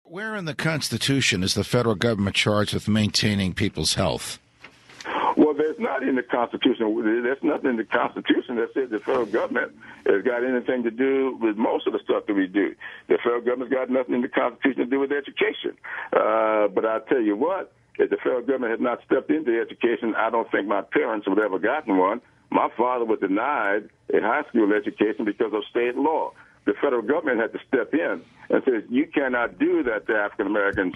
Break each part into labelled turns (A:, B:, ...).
A: Where in the Constitution is the federal government charged with maintaining people's health?
B: Well, there's not in the Constitution. There's nothing in the Constitution that says the federal government has got anything to do with most of the stuff that we do. The federal government's got nothing in the Constitution to do with education. But I tell you what, if the federal government had not stepped into education, I don't think my parents would have ever gotten one. My father was denied a high school education because of state law. The federal government had to step in and say, you cannot do that to African Americans.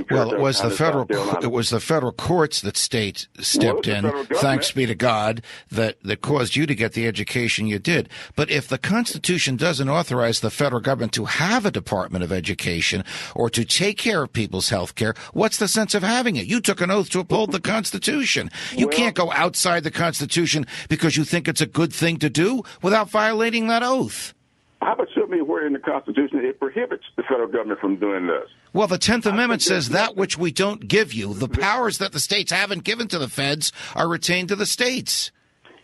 A: Well, it was the federal courts that stepped in. Thanks be to God that caused you to get the education you did. But if the Constitution doesn't authorize the federal government to have a Department of Education or to take care of people's health care, what's the sense of having it? You took an oath to uphold the Constitution. You can't go outside the Constitution because you think it's a good thing to do without violating that oath.
B: How about show me where in the Constitution it prohibits the federal government from doing this?
A: Well, the 10th Amendment says that which we don't give you, the powers that the states haven't given to the feds, are retained to the states.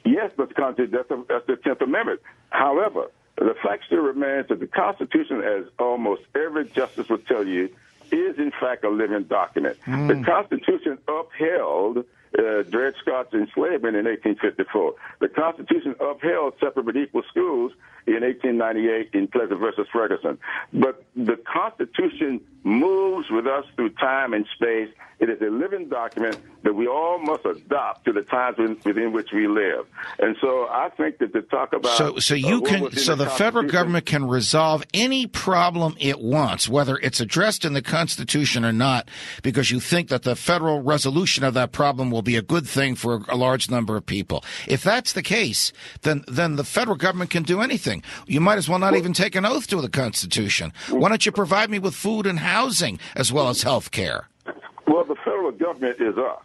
B: Yes, but that's the 10th Amendment. However, the fact still remains that the Constitution, as almost every justice will tell you, is in fact a living document. The Constitution upheld Dred Scott's enslavement in 1854. The Constitution upheld separate but equal schools in 1898 in Pleasant versus Ferguson. But the Constitution moves with us through time and space. It is a living document that we all must adopt to the times within which we live. And so I think that to talk about
A: the federal government can resolve any problem it wants, whether it's addressed in the Constitution or not, because you think that the federal resolution of that problem will be a good thing for a large number of people. If that's the case, then the federal government can do anything. You might as well not even take an oath to the Constitution. Why don't you provide me with food and housing as well as health care?
B: Well, the federal government is us.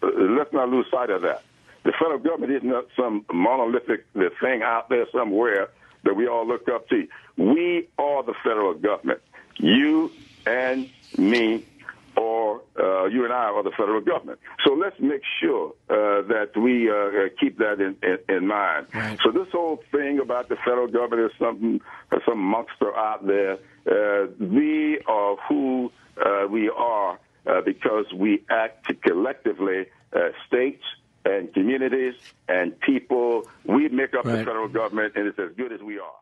B: Let's not lose sight of that. The federal government is not some monolithic thing out there somewhere that we all look up to. We are the federal government. You and me, or you and I are the federal government. So let's make sure that we keep that in mind. Right. So this whole thing about the federal government is some monster out there. We are who we are because we act collectively, states and communities and people. We make up the federal government, and it's as good as we are.